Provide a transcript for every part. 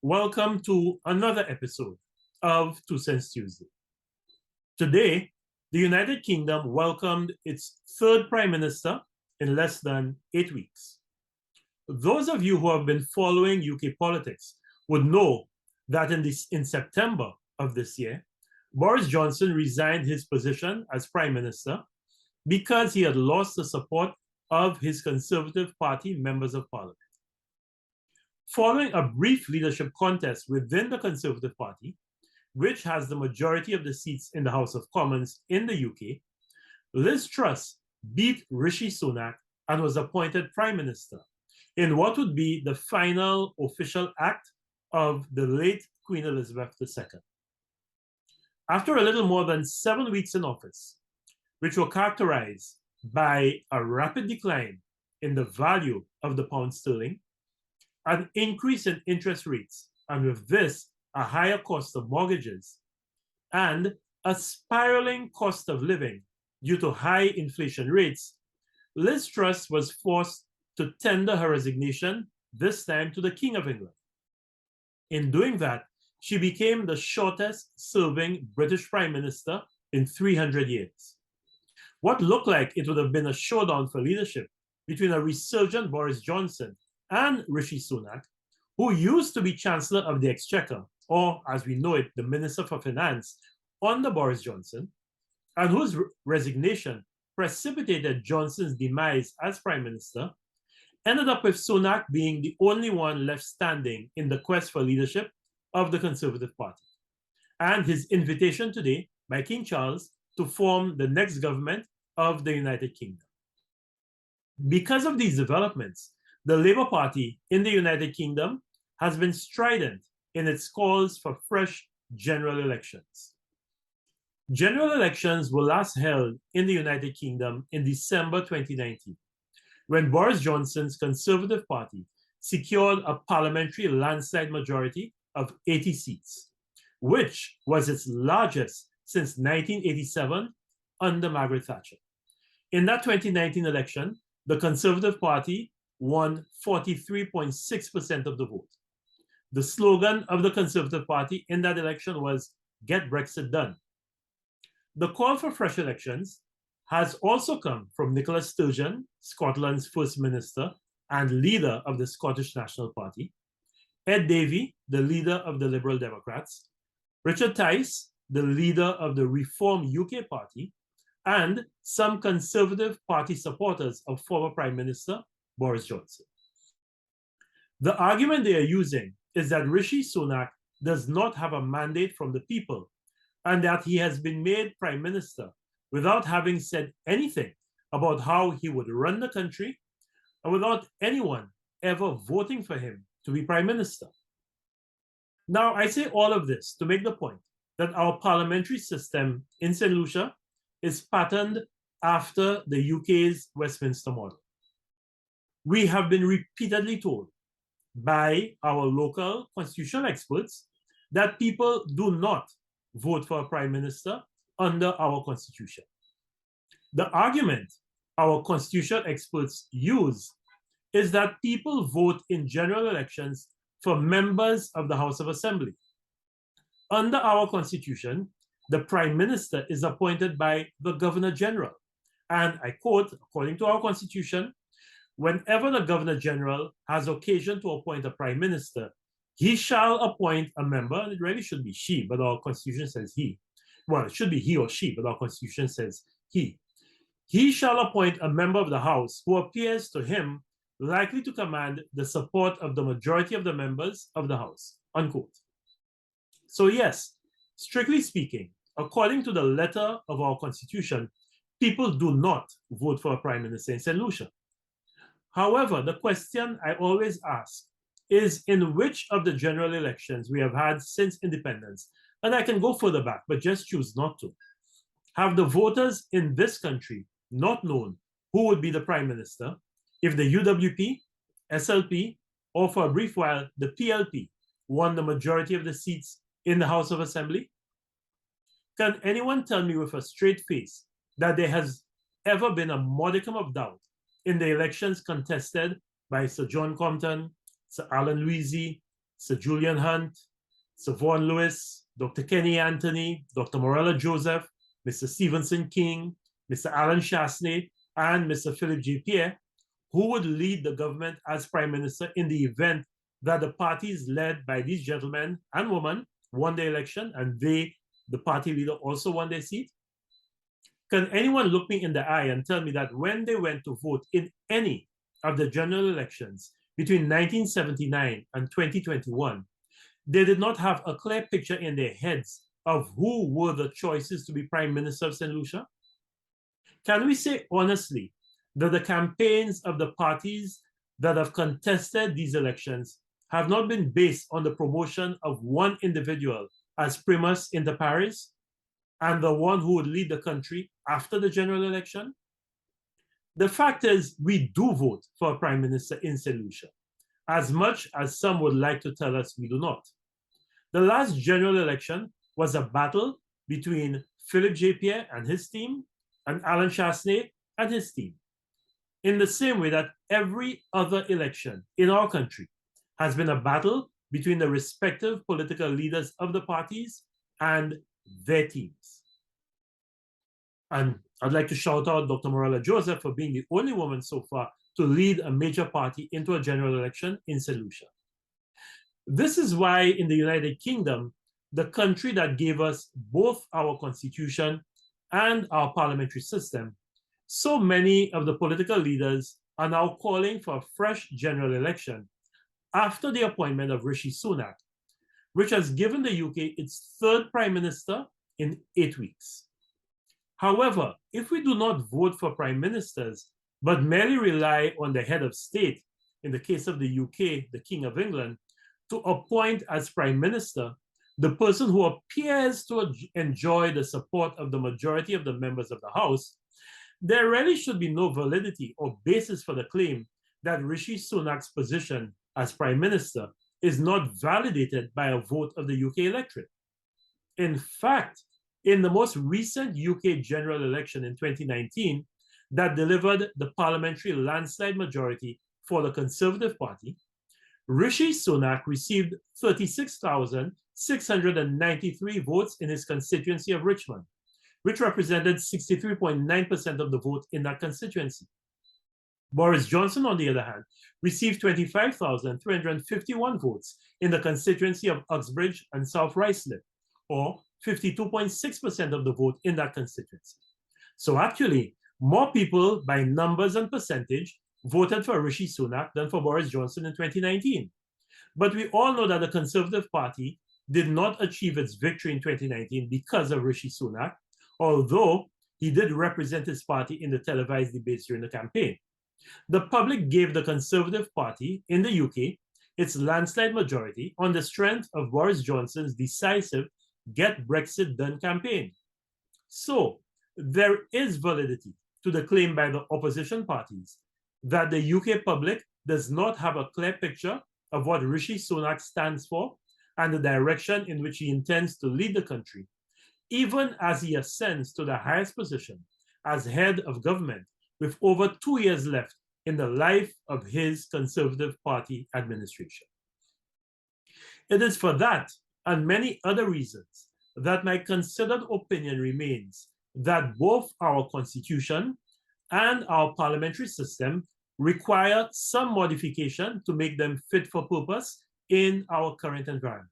welcome to another episode of Two Cents Tuesday. Today, the United Kingdom welcomed its third Prime Minister in less than 8 weeks. Those of you who have been following UK politics would know that in September of this year, Boris Johnson resigned his position as Prime Minister because he had lost the support of his Conservative Party members of Parliament. Following a brief leadership contest within the Conservative Party, which has the majority of the seats in the House of Commons in the UK, Liz Truss beat Rishi Sunak and was appointed Prime Minister in what would be the final official act of the late Queen Elizabeth II. After a little more than 7 weeks in office, which were characterized by a rapid decline in the value of the pound sterling, an increase in interest rates, and with this, a higher cost of mortgages, and a spiraling cost of living due to high inflation rates, Liz Truss was forced to tender her resignation, this time to the King of England. In doing that, she became the shortest serving British Prime Minister in 300 years. What looked like it would have been a showdown for leadership between a resurgent Boris Johnson and Rishi Sunak, who used to be Chancellor of the Exchequer, or as we know it, the Minister for Finance, under Boris Johnson, and whose resignation precipitated Johnson's demise as Prime Minister, ended up with Sunak being the only one left standing in the quest for leadership of the Conservative Party, and his invitation today by King Charles to form the next government of the United Kingdom. Because of these developments, the Labour Party in the United Kingdom has been strident in its calls for fresh general elections. General elections were last held in the United Kingdom in December 2019, when Boris Johnson's Conservative Party secured a parliamentary landslide majority of 80 seats, which was its largest since 1987 under Margaret Thatcher. In that 2019 election, the Conservative Party won 43.6% of the vote. The slogan of the Conservative Party in that election was, "Get Brexit Done." The call for fresh elections has also come from Nicola Sturgeon, Scotland's First Minister and leader of the Scottish National Party, Ed Davey, the leader of the Liberal Democrats, Richard Tice, the leader of the Reform UK Party, and some Conservative Party supporters of former Prime Minister Boris Johnson. The argument they are using is that Rishi Sunak does not have a mandate from the people and that he has been made Prime Minister without having said anything about how he would run the country and without anyone ever voting for him to be Prime Minister. Now, I say all of this to make the point that our parliamentary system in St. Lucia is patterned after the UK's Westminster model. We have been repeatedly told by our local constitutional experts that people do not vote for a prime minister under our constitution. The argument our constitutional experts use is that people vote in general elections for members of the House of Assembly. Under our constitution, the prime minister is appointed by the governor general. And I quote, according to our constitution, whenever the governor general has occasion to appoint a prime minister, he shall appoint a member, and it really should be she, but our constitution says he. Well, it should be he or she, but our constitution says he. He shall appoint a member of the House who appears to him likely to command the support of the majority of the members of the House, unquote. So yes, strictly speaking, according to the letter of our constitution, people do not vote for a prime minister in St. Lucia. However, the question I always ask is in which of the general elections we have had since independence, and I can go further back, but just choose not to, have the voters in this country not known who would be the prime minister if the UWP, SLP, or for a brief while, the PLP won the majority of the seats in the House of Assembly? Can anyone tell me with a straight face that there has ever been a modicum of doubt in the elections contested by Sir John Compton, Sir Alan Louisy, Sir Julian Hunt, Sir Vaughan Lewis, Dr. Kenny Anthony, Dr. Morella Joseph, Mr. Stevenson King, Mr. Alan Chasney, and Mr. Philip J. Pierre, who would lead the government as Prime Minister in the event that the parties led by these gentlemen and women won the election and they, the party leader, also won their seat? Can anyone look me in the eye and tell me that when they went to vote in any of the general elections between 1979 and 2021, they did not have a clear picture in their heads of who were the choices to be Prime Minister of St. Lucia? Can we say honestly that the campaigns of the parties that have contested these elections have not been based on the promotion of one individual as primus inter pares and the one who would lead the country after the general election? The fact is, we do vote for a Prime Minister in St. Lucia, as much as some would like to tell us we do not. The last general election was a battle between Philip J. Pierre and his team and Alan Chasney and his team, in the same way that every other election in our country has been a battle between the respective political leaders of the parties and their teams. And I'd like to shout out Dr. Morella Joseph for being the only woman so far to lead a major party into a general election in St. Lucia. This is why in the United Kingdom, the country that gave us both our constitution and our parliamentary system, so many of the political leaders are now calling for a fresh general election after the appointment of Rishi Sunak, which has given the UK its third prime minister in 8 weeks. However, if we do not vote for prime ministers, but merely rely on the head of state, in the case of the UK, the King of England, to appoint as prime minister the person who appears to enjoy the support of the majority of the members of the House, there really should be no validity or basis for the claim that Rishi Sunak's position as prime minister is not validated by a vote of the UK electorate. In fact, in the most recent UK general election in 2019 that delivered the parliamentary landslide majority for the Conservative Party, Rishi Sunak received 36,693 votes in his constituency of Richmond, which represented 63.9% of the vote in that constituency. Boris Johnson, on the other hand, received 25,351 votes in the constituency of Uxbridge and South Ruislip, or 52.6% of the vote in that constituency. So actually, more people by numbers and percentage voted for Rishi Sunak than for Boris Johnson in 2019. But we all know that the Conservative Party did not achieve its victory in 2019 because of Rishi Sunak, although he did represent his party in the televised debates during the campaign. The public gave the Conservative Party in the UK its landslide majority on the strength of Boris Johnson's decisive Get Brexit Done campaign. So there is validity to the claim by the opposition parties that the UK public does not have a clear picture of what Rishi Sunak stands for and the direction in which he intends to lead the country, even as he ascends to the highest position as head of government with over 2 years left in the life of his Conservative Party administration. It is for that and many other reasons that my considered opinion remains that both our constitution and our parliamentary system require some modification to make them fit for purpose in our current environment.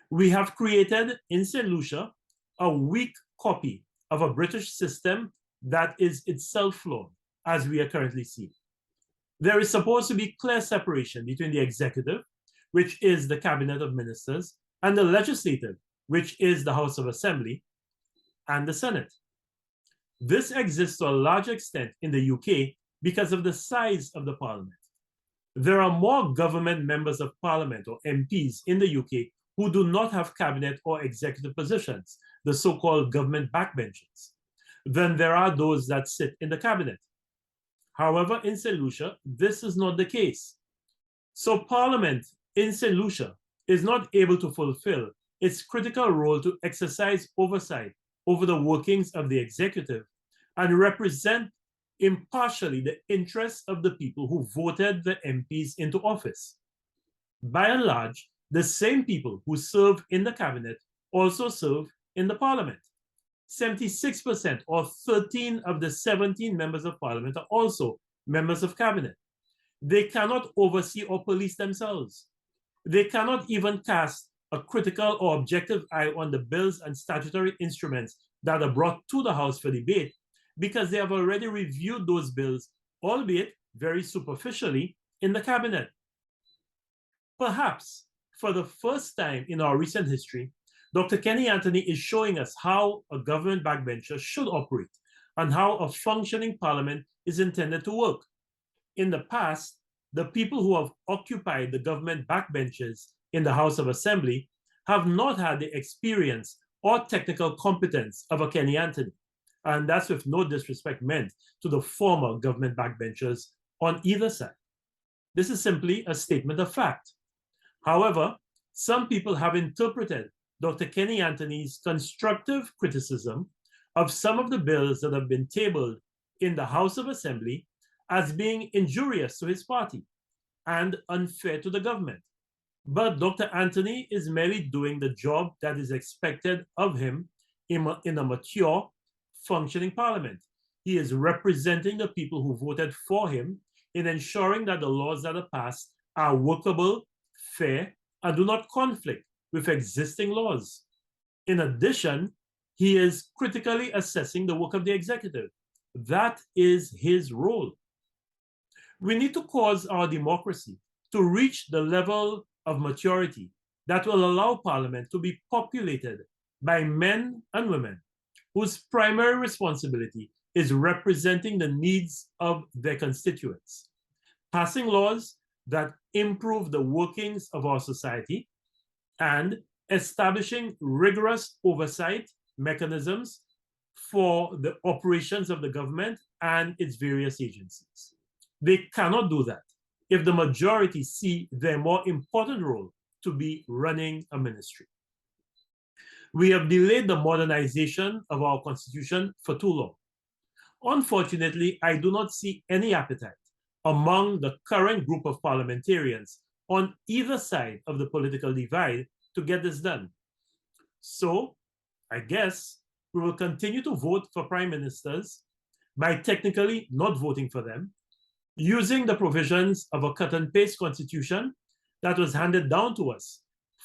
We have created in St. Lucia a weak copy of a British system that is itself flawed, as we are currently seeing. There is supposed to be clear separation between the executive, which is the cabinet of ministers, and the legislative, which is the House of Assembly, and the Senate. This exists to a large extent in the UK because of the size of the parliament. There are more government members of parliament, or MPs, in the UK who do not have cabinet or executive positions, the so-called government backbenchers, than there are those that sit in the cabinet. However, in St. Lucia, this is not the case. So Parliament in St. Lucia is not able to fulfill its critical role to exercise oversight over the workings of the executive and represent impartially the interests of the people who voted the MPs into office. by and large, the same people who serve in the cabinet also serve in the parliament. 76% or 13 of the 17 members of parliament are also members of cabinet. They cannot oversee or police themselves. They cannot even cast a critical or objective eye on the bills and statutory instruments that are brought to the House for debate because they have already reviewed those bills, albeit very superficially, in the cabinet. Perhaps for the first time in our recent history, Dr. Kenny Anthony is showing us how a government backbencher should operate and how a functioning parliament is intended to work. In the past, the people who have occupied the government backbenches in the House of Assembly have not had the experience or technical competence of a Kenny Anthony. And that's with no disrespect meant to the former government backbenchers on either side. This is simply a statement of fact. However, some people have interpreted Dr. Kenny Anthony's constructive criticism of some of the bills that have been tabled in the House of Assembly as being injurious to his party and unfair to the government. But Dr. Anthony is merely doing the job that is expected of him in a mature, functioning parliament. He is representing the people who voted for him in ensuring that the laws that are passed are workable, fair, and do not conflict with existing laws. In addition, he is critically assessing the work of the executive. That is his role. We need to cause our democracy to reach the level of maturity that will allow Parliament to be populated by men and women whose primary responsibility is representing the needs of their constituents, passing laws that improve the workings of our society, and establishing rigorous oversight mechanisms for the operations of the government and its various agencies. They cannot do that if the majority see their more important role to be running a ministry. We have delayed the modernization of our constitution for too long. Unfortunately, I do not see any appetite among the current group of parliamentarians on either side of the political divide to get this done. So, I guess we will continue to vote for prime ministers by technically not voting for them, using the provisions of a cut and paste constitution that was handed down to us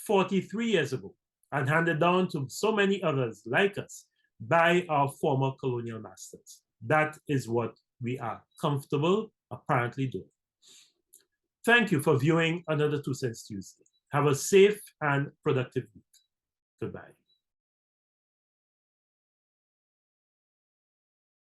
43 years ago and handed down to so many others like us by our former colonial masters. That is what we are comfortable apparently doing. Thank you for viewing another 2 Cents Tuesday. Have a safe and productive week. Goodbye.